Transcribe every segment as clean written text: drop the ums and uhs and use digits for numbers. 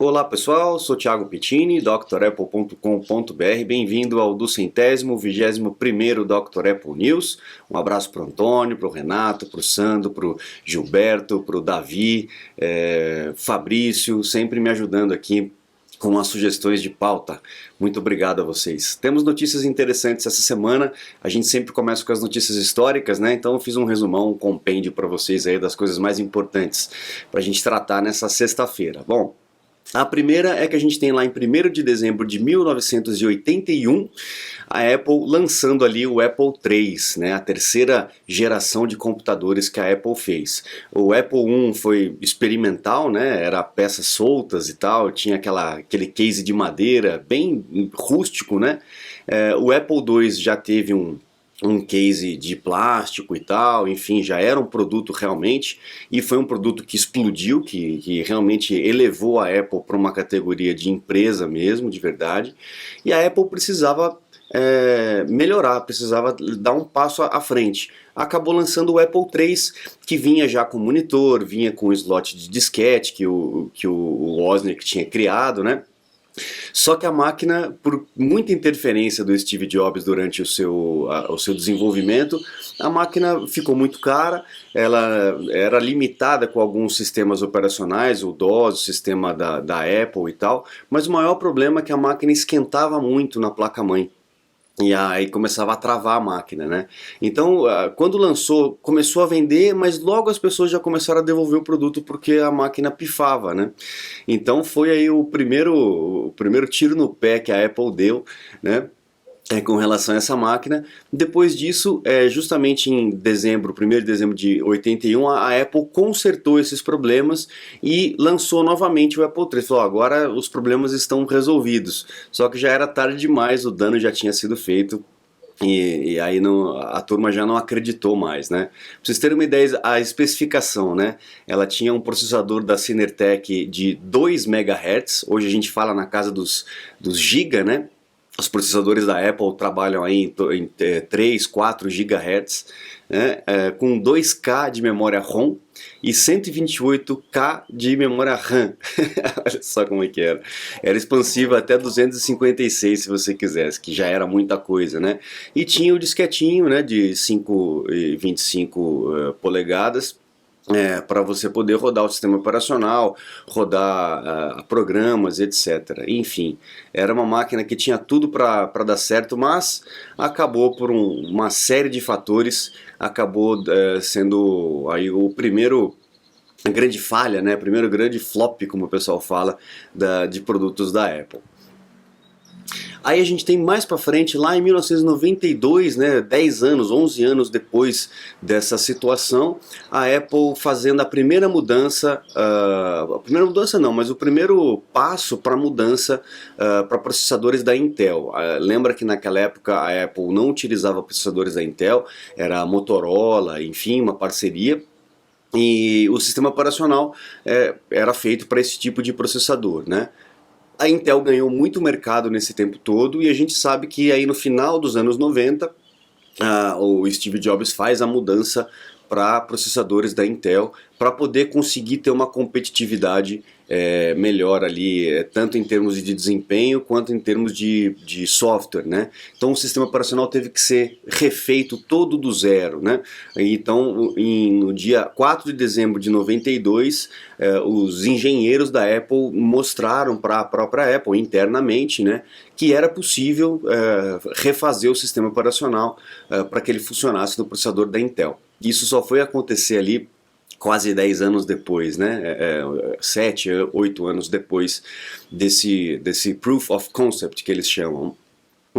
Olá pessoal, sou Thiago Pittini, drapple.com.br, bem-vindo ao 221º Dr. Apple News. Um abraço para o Antônio, para o Renato, para o Sandro, para o Gilberto, para o Davi, Fabrício, sempre me ajudando aqui com as sugestões de pauta. Muito obrigado a vocês. Temos notícias interessantes essa semana, a gente sempre começa com as notícias históricas, né? Então eu fiz um resumão, um compêndio para vocês aí das coisas mais importantes para a gente tratar nessa sexta-feira. Bom, a primeira é que a gente tem lá em 1º de dezembro de 1981 a Apple lançando ali o Apple III, né, a terceira geração de computadores que a Apple fez. O Apple I foi experimental, né, era peças soltas e tal, tinha aquele case de madeira bem rústico, né. O Apple II já teve um case de plástico e tal, enfim, já era um produto realmente, e foi um produto que explodiu, que realmente elevou a Apple para uma categoria de empresa mesmo, de verdade, e a Apple precisava melhorar, precisava dar um passo à frente. Acabou lançando o Apple III, que vinha já com monitor, vinha com slot de disquete que o Wozniak tinha criado, né? Só que a máquina, por muita interferência do Steve Jobs durante o seu desenvolvimento, a máquina ficou muito cara, ela era limitada com alguns sistemas operacionais, o DOS, o sistema da Apple e tal, mas o maior problema é que a máquina esquentava muito na placa-mãe. E aí começava a travar a máquina, né? Então, quando lançou, começou a vender, mas logo as pessoas já começaram a devolver o produto porque a máquina pifava, né? Então foi aí o primeiro tiro no pé que a Apple deu, né? Com relação a essa máquina. Depois disso, justamente em dezembro, 1º de dezembro de 81, a Apple consertou esses problemas e lançou novamente o Apple III. Falou, agora os problemas estão resolvidos. Só que já era tarde demais, o dano já tinha sido feito. E aí a turma já não acreditou mais, né? Pra vocês terem uma ideia, a especificação, né? Ela tinha um processador da Synertec de 2 MHz, hoje a gente fala na casa dos giga, né? Os processadores da Apple trabalham aí em 3, 4 GHz, né, com 2K de memória ROM e 128K de memória RAM. Olha só como é que era. Era expansiva até 256 se você quisesse, que já era muita coisa, né? E tinha o disquetinho, né, de 5,25 polegadas, para você poder rodar o sistema operacional, rodar programas, etc. Enfim, era uma máquina que tinha tudo para dar certo, mas acabou por uma série de fatores, acabou sendo aí o primeiro grande falha, né? Primeiro grande flop, como o pessoal fala, de produtos da Apple. Aí a gente tem mais pra frente, lá em 1992, né, 10 anos, 11 anos depois dessa situação, a Apple fazendo a primeira mudança não, mas o primeiro passo para mudança para processadores da Intel. Lembra que naquela época a Apple não utilizava processadores da Intel, era a Motorola, enfim, uma parceria. E o sistema operacional era feito para esse tipo de processador, né? A Intel ganhou muito mercado nesse tempo todo e a gente sabe que aí no final dos anos 90 o Steve Jobs faz a mudança para processadores da Intel para poder conseguir ter uma competitividade melhor ali, tanto em termos de desempenho quanto em termos de software, né? Então o sistema operacional teve que ser refeito todo do zero, né? Então no dia 4 de dezembro de 92, os engenheiros da Apple mostraram para a própria Apple internamente, né, que era possível refazer o sistema operacional para que ele funcionasse no processador da Intel. Isso só foi acontecer ali quase 10 anos depois, né? 7, 8 anos depois desse Proof of Concept que eles chamam.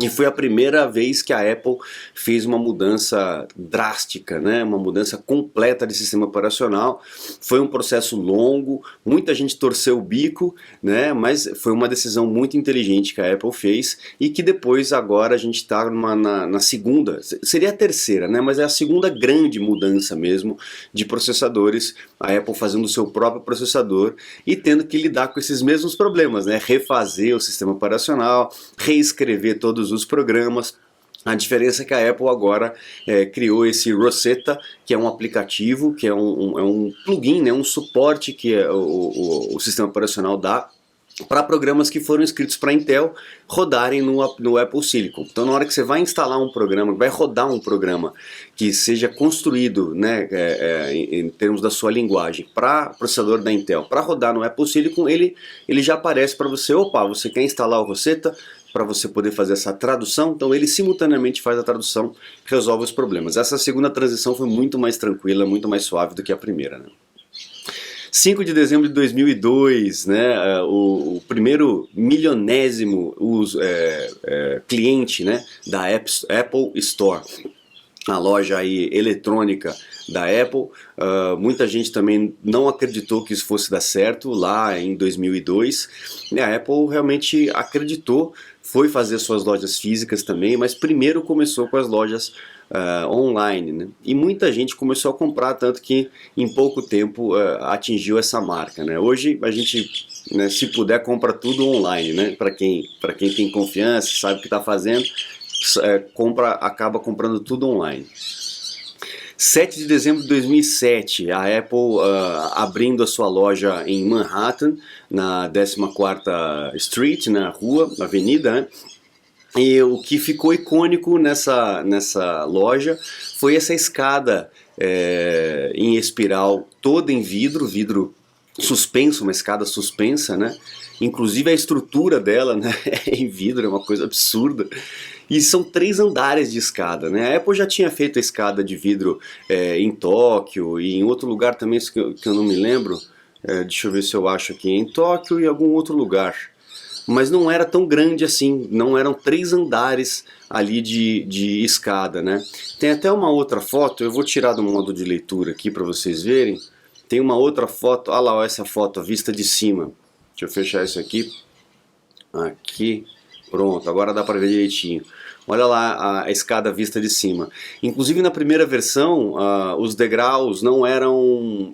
E foi a primeira vez que a Apple fez uma mudança drástica, né? Uma mudança completa de sistema operacional. Foi um processo longo, muita gente torceu o bico, né? Mas foi uma decisão muito inteligente que a Apple fez e que depois agora a gente está na segunda, seria a terceira, né? Mas é a segunda grande mudança mesmo de processadores, a Apple fazendo o seu próprio processador e tendo que lidar com esses mesmos problemas, né? Refazer o sistema operacional, reescrever todos os programas. A diferença é que a Apple agora criou esse Rosetta, que é um aplicativo, que é um plugin, né, um suporte que o sistema operacional dá para programas que foram escritos para Intel rodarem no Apple Silicon. Então, na hora que você vai instalar um programa, vai rodar um programa que seja construído, né, em termos da sua linguagem para processador da Intel, para rodar no Apple Silicon, ele já aparece para você. Opa, você quer instalar o Rosetta para você poder fazer essa tradução? Então ele simultaneamente faz a tradução, resolve os problemas. Essa segunda transição foi muito mais tranquila, muito mais suave do que a primeira, né? 5 de dezembro de 2002, né, o primeiro milionésimo cliente, né, da Apple Store, a loja aí eletrônica da Apple. Muita gente também não acreditou que isso fosse dar certo lá em 2002. E a Apple realmente acreditou, foi fazer suas lojas físicas também, mas primeiro começou com as lojas online, né? E muita gente começou a comprar, tanto que em pouco tempo atingiu essa marca, né? Hoje a gente, né, se puder, compra tudo online, né? Para quem tem confiança, sabe o que está fazendo, acaba comprando tudo online. 7 de dezembro de 2007, a Apple abrindo a sua loja em Manhattan, na 14ª Street, na avenida, né? E o que ficou icônico nessa loja foi essa escada em espiral, toda em vidro suspenso, uma escada suspensa, né? Inclusive a estrutura dela, né, é em vidro, é uma coisa absurda. E são 3 andares de escada, né? A Apple já tinha feito a escada de vidro em Tóquio e em outro lugar também que eu não me lembro. Deixa eu ver se eu acho aqui. Em Tóquio e algum outro lugar. Mas não era tão grande assim, não eram 3 andares ali de escada, né? Tem até uma outra foto, eu vou tirar do modo de leitura aqui para vocês verem. Tem uma outra foto, olha lá, ó, essa foto, a vista de cima. Deixa eu fechar isso aqui. Aqui, pronto, agora dá para ver direitinho. Olha lá a escada vista de cima. Inclusive na primeira versão, os degraus não eram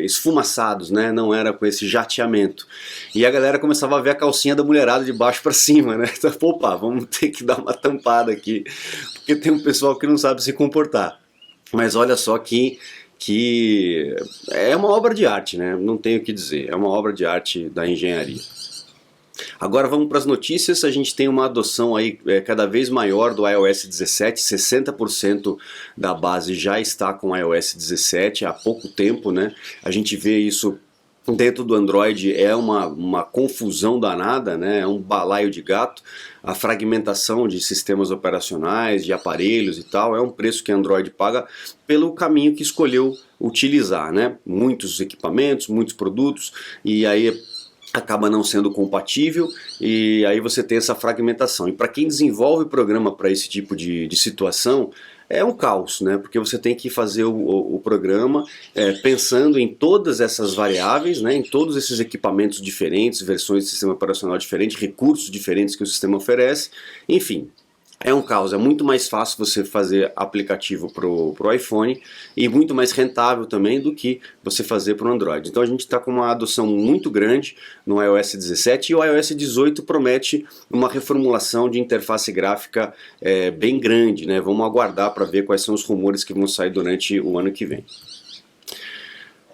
esfumaçados, né? Não era com esse jateamento. E a galera começava a ver a calcinha da mulherada de baixo para cima, né? Então, opa, vamos ter que dar uma tampada aqui, porque tem um pessoal que não sabe se comportar. Mas olha só que é uma obra de arte, né? Não tenho o que dizer, é uma obra de arte da engenharia. Agora vamos para as notícias. A gente tem uma adoção aí cada vez maior do iOS 17, 60% da base já está com iOS 17 há pouco tempo, né? A gente vê isso dentro do Android, é uma confusão danada, né? É um balaio de gato. A fragmentação de sistemas operacionais, de aparelhos e tal, é um preço que a Android paga pelo caminho que escolheu utilizar, né? Muitos equipamentos, muitos produtos, e aí acaba não sendo compatível, e aí você tem essa fragmentação. E para quem desenvolve programa para esse tipo de situação, é um caos, né? Porque você tem que fazer o programa pensando em todas essas variáveis, né? Em todos esses equipamentos diferentes, versões de sistema operacional diferentes, recursos diferentes que o sistema oferece, enfim. É um caos, é muito mais fácil você fazer aplicativo para o iPhone e muito mais rentável também do que você fazer para o Android. Então a gente está com uma adoção muito grande no iOS 17 e o iOS 18 promete uma reformulação de interface gráfica bem grande, né? Vamos aguardar para ver quais são os rumores que vão sair durante o ano que vem.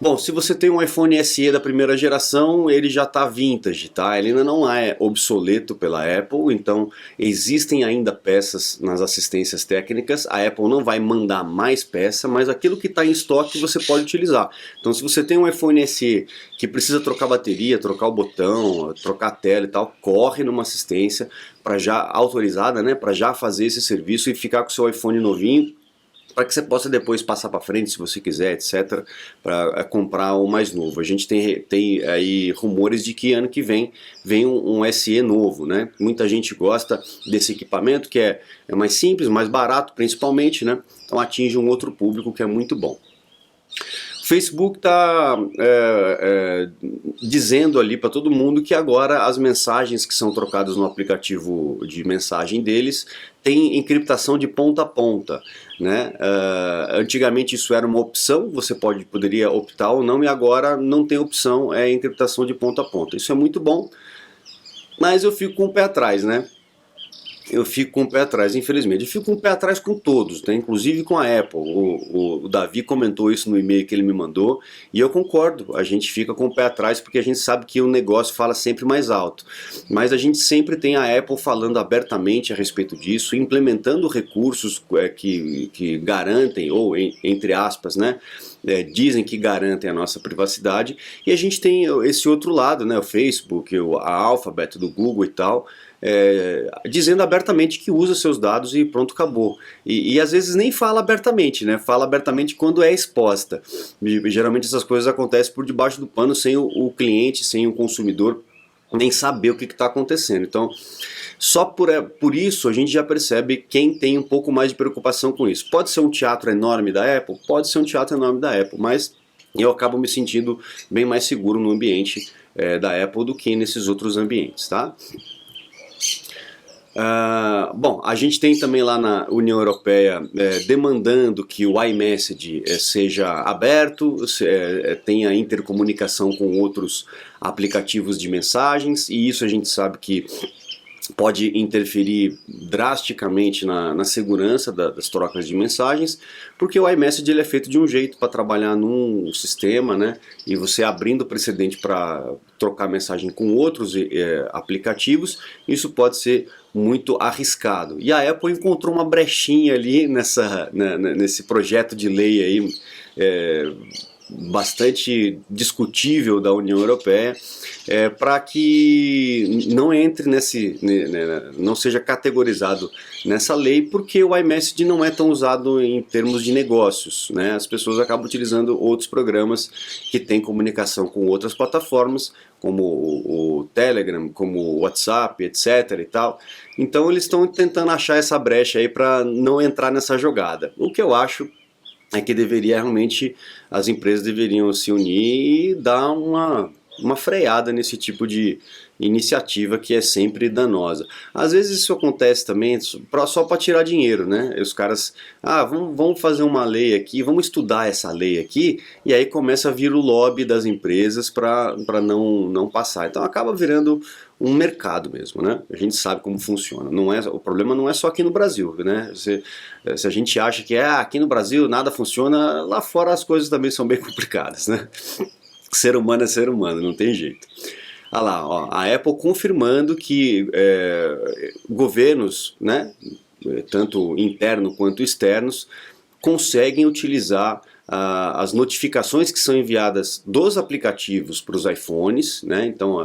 Bom, se você tem um iPhone SE da primeira geração, ele já está vintage, tá? Ele ainda não é obsoleto pela Apple, então existem ainda peças nas assistências técnicas. A Apple não vai mandar mais peça, mas aquilo que está em estoque você pode utilizar. Então se você tem um iPhone SE que precisa trocar bateria, trocar o botão, trocar a tela e tal, corre numa assistência para já autorizada, né? Para já fazer esse serviço e ficar com o seu iPhone novinho, para que você possa depois passar para frente, se você quiser, etc., para comprar o mais novo. A gente tem aí rumores de que ano que vem um SE novo, né? Muita gente gosta desse equipamento, que é mais simples, mais barato principalmente, né? Então atinge um outro público que é muito bom. O Facebook está dizendo ali para todo mundo que agora as mensagens que são trocadas no aplicativo de mensagem deles têm encriptação de ponta a ponta, né? Antigamente isso era uma opção, você poderia optar ou não, e agora não tem opção, é encriptação de ponta a ponta. Isso é muito bom, mas eu fico com o pé atrás, né? eu fico com o pé atrás, infelizmente. Eu fico com o pé atrás com todos, né? Inclusive com a Apple. O Davi comentou isso no e-mail que ele me mandou e eu concordo. A gente fica com o pé atrás porque a gente sabe que o negócio fala sempre mais alto. Mas a gente sempre tem a Apple falando abertamente a respeito disso, implementando recursos que garantem, ou entre aspas, né? Dizem que garantem a nossa privacidade. E a gente tem esse outro lado, né? O Facebook, a Alphabet do Google e tal. Dizendo abertamente que usa seus dados e pronto, acabou. E às vezes nem fala abertamente, né? Fala abertamente quando é exposta. E geralmente essas coisas acontecem por debaixo do pano, sem o cliente, sem o consumidor nem saber o que está acontecendo. Então, só por isso a gente já percebe quem tem um pouco mais de preocupação com isso. Pode ser um teatro enorme da Apple? Pode ser um teatro enorme da Apple, mas eu acabo me sentindo bem mais seguro no ambiente da Apple do que nesses outros ambientes, tá? Bom, a gente tem também lá na União Europeia demandando que o iMessage seja aberto, tenha intercomunicação com outros aplicativos de mensagens, e isso a gente sabe que pode interferir drasticamente na segurança das trocas de mensagens, porque o iMessage ele é feito de um jeito para trabalhar num sistema, né? E você abrindo precedente para trocar mensagem com outros aplicativos, isso pode ser muito arriscado. E a Apple encontrou uma brechinha ali nesse projeto de lei aí, bastante discutível da União Europeia, para que não entre não seja categorizado nessa lei, porque o iMessage não é tão usado em termos de negócios, né? As pessoas acabam utilizando outros programas que têm comunicação com outras plataformas, como o Telegram, como o WhatsApp, etc. e tal. Então eles estão tentando achar essa brecha aí para não entrar nessa jogada. O que eu acho é que as empresas deveriam se unir e dar uma freada nesse tipo de iniciativa que é sempre danosa. Às vezes isso acontece também só para tirar dinheiro, né? Os caras, vamos fazer uma lei aqui, vamos estudar essa lei aqui, e aí começa a vir o lobby das empresas para não passar. Então acaba virando um mercado mesmo, né? A gente sabe como funciona. O problema não é só aqui no Brasil, né? Se a gente acha que aqui no Brasil nada funciona, lá fora as coisas também são bem complicadas, né? Ser humano é ser humano, não tem jeito. Olha lá, ó, a Apple confirmando que governos, né, tanto internos quanto externos, conseguem utilizar as notificações que são enviadas dos aplicativos para os iPhones, né? Então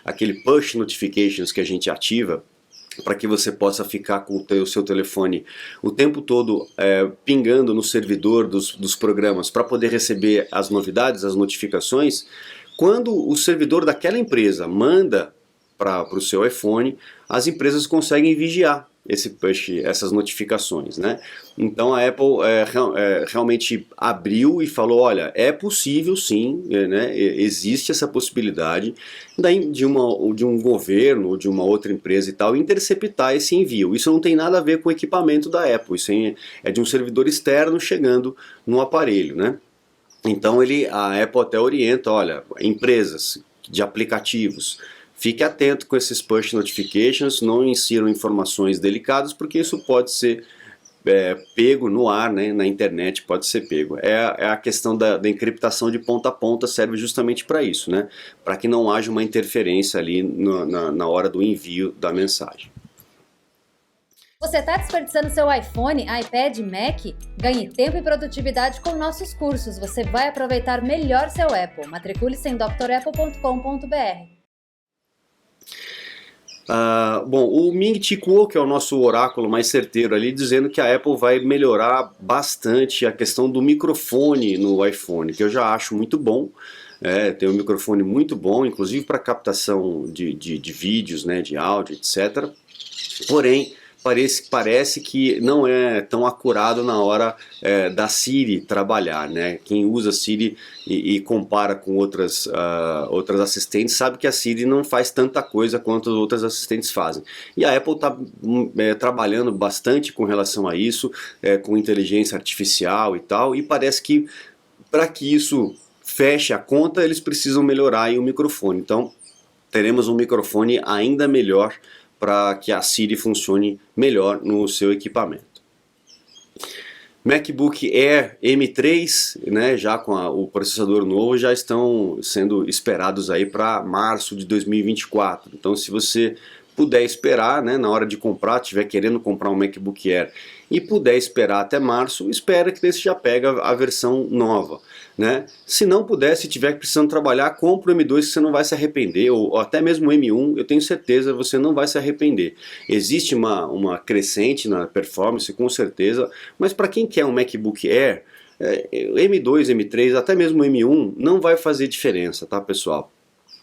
aquele push notifications que a gente ativa para que você possa ficar com o seu telefone o tempo todo pingando no servidor dos programas para poder receber as novidades, as notificações. Quando o servidor daquela empresa manda para o seu iPhone, as empresas conseguem vigiar esse push, essas notificações, né? Então a Apple realmente abriu e falou, olha, é possível sim, né? Existe essa possibilidade de um governo ou de uma outra empresa e tal interceptar esse envio. Isso não tem nada a ver com o equipamento da Apple, isso é de um servidor externo chegando no aparelho, né? Então a Apple até orienta, olha, empresas de aplicativos, fique atento com esses push notifications, não insiram informações delicadas, porque isso pode ser pego no ar, né, na internet pode ser pego. É a questão da encriptação de ponta a ponta, serve justamente para isso, né, para que não haja uma interferência ali na hora do envio da mensagem. Você está desperdiçando seu iPhone, iPad, Mac? Ganhe tempo e produtividade com nossos cursos. Você vai aproveitar melhor seu Apple. Matricule-se em drapple.com.br. Bom, o Ming Chi Kuo, que é o nosso oráculo mais certeiro ali, dizendo que a Apple vai melhorar bastante a questão do microfone no iPhone, que eu já acho muito bom. Tem um microfone muito bom, inclusive para captação de vídeos, né, de áudio, etc. Porém, parece que não é tão acurado na hora da Siri trabalhar, né? Quem usa Siri e compara com outras assistentes sabe que a Siri não faz tanta coisa quanto as outras assistentes fazem. E a Apple está trabalhando bastante com relação a isso, com inteligência artificial e tal, e parece que para que isso feche a conta, eles precisam melhorar aí o microfone. Então, teremos um microfone ainda melhor para que a Siri funcione melhor no seu equipamento. MacBook Air M3, né, já com o processador novo, já estão sendo esperados aí para março de 2024. Então, se você puder esperar, né, na hora de comprar, estiver querendo comprar um MacBook Air e puder esperar até março, espera que você já pega a versão nova, né? Se não puder, se tiver precisando trabalhar, compra o M2 que você não vai se arrepender, ou até mesmo o M1, eu tenho certeza você não vai se arrepender. Existe uma crescente na performance, com certeza, mas para quem quer um MacBook Air, M2, M3, até mesmo o M1 não vai fazer diferença, tá, pessoal?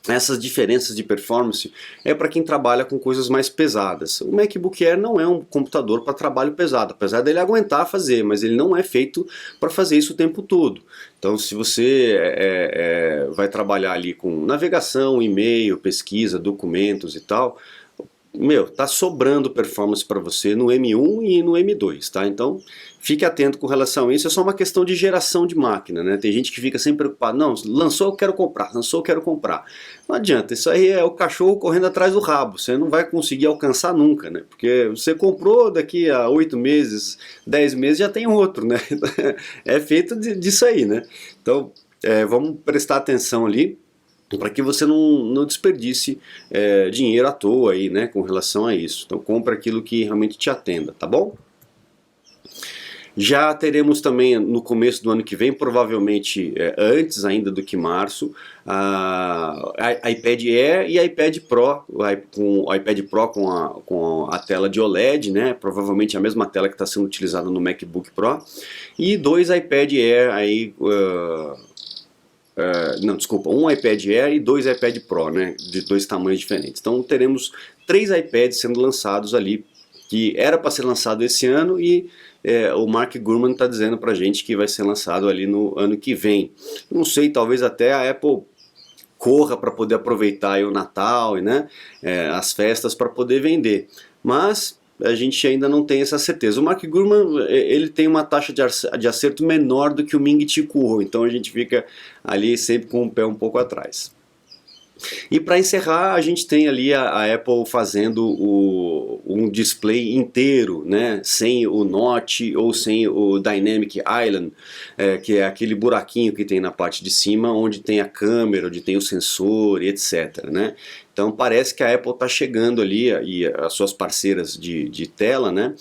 Essas diferenças de performance é para quem trabalha com coisas mais pesadas. O MacBook Air não é um computador para trabalho pesado, apesar dele aguentar fazer, mas ele não é feito para fazer isso o tempo todo. Então, se você vai trabalhar ali com navegação, e-mail, pesquisa, documentos e tal, tá sobrando performance para você no M1 e no M2, tá? Então, fique atento com relação a isso, é só uma questão de geração de máquina, né? Tem gente que fica sempre preocupado, não, lançou, eu quero comprar, lançou, eu quero comprar. Não adianta, isso aí é o cachorro correndo atrás do rabo, você não vai conseguir alcançar nunca, né? Porque você comprou, daqui a 8 meses, 10 meses já tem outro, né? É feito disso aí, né? Então, vamos prestar atenção ali, para que você não desperdice dinheiro à toa aí, né, com relação a isso. Então compra aquilo que realmente te atenda, tá bom? Já teremos também no começo do ano que vem, provavelmente antes ainda do que março, iPad Air e iPad Pro, com o iPad Pro com a tela de OLED, né, provavelmente a mesma tela que está sendo utilizada no MacBook Pro, e 2 iPad Air aí... um iPad Air e 2 iPad Pro, né, de 2 tamanhos diferentes. Então teremos 3 iPads sendo lançados ali, que era para ser lançado esse ano e o Mark Gurman está dizendo para a gente que vai ser lançado ali no ano que vem. Não sei, talvez até a Apple corra para poder aproveitar aí o Natal, né, as festas para poder vender, mas a gente ainda não tem essa certeza. O Mark Gurman, ele tem uma taxa de acerto menor do que o Ming-Chi Kuo, então a gente fica ali sempre com o pé um pouco atrás. E para encerrar, a gente tem ali a Apple fazendo um display inteiro, né, sem o Notch ou sem o Dynamic Island, que é aquele buraquinho que tem na parte de cima, onde tem a câmera, onde tem o sensor e etc, né? Então parece que a Apple está chegando ali, e as suas parceiras de tela, né?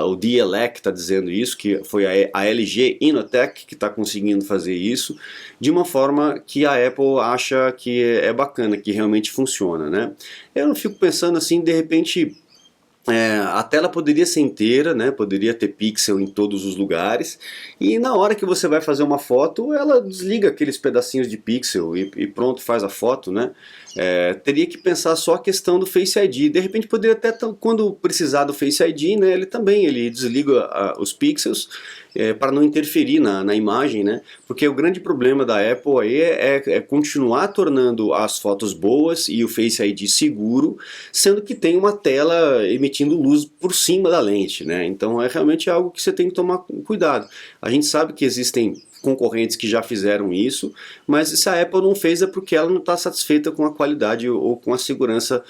O D-Elec está dizendo isso, que foi a LG Innotek que está conseguindo fazer isso, de uma forma que a Apple acha que é bacana, que realmente funciona, né? Eu não fico pensando assim, de repente... a tela poderia ser inteira, né? Poderia ter pixel em todos os lugares, e na hora que você vai fazer uma foto, ela desliga aqueles pedacinhos de pixel e pronto, faz a foto, né? Teria que pensar só a questão do Face ID. De repente poderia até, quando precisar do Face ID, né, ele desliga os pixels para não interferir na imagem, né? Porque o grande problema da Apple aí é continuar tornando as fotos boas e o Face ID seguro, sendo que tem uma tela emitindo luz por cima da lente, né? Então é realmente algo que você tem que tomar cuidado. A gente sabe que existem concorrentes que já fizeram isso, mas se a Apple não fez é porque ela não está satisfeita com a qualidade ou com a segurança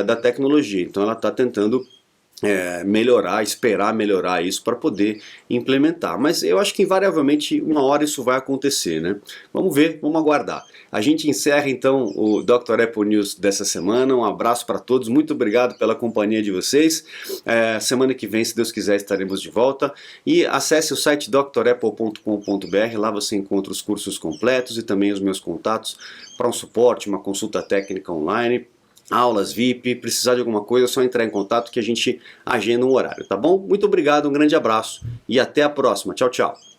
da tecnologia. Então ela está tentando esperar melhorar isso para poder implementar. Mas eu acho que invariavelmente uma hora isso vai acontecer, né? Vamos ver, vamos aguardar. A gente encerra então o Dr. Apple News dessa semana. Um abraço para todos, muito obrigado pela companhia de vocês. Semana que vem, se Deus quiser, estaremos de volta. E acesse o site drapple.com.br, lá você encontra os cursos completos e também os meus contatos para um suporte, uma consulta técnica online, aulas VIP, precisar de alguma coisa é só entrar em contato que a gente agenda um horário, tá bom? Muito obrigado, um grande abraço e até a próxima. Tchau, tchau.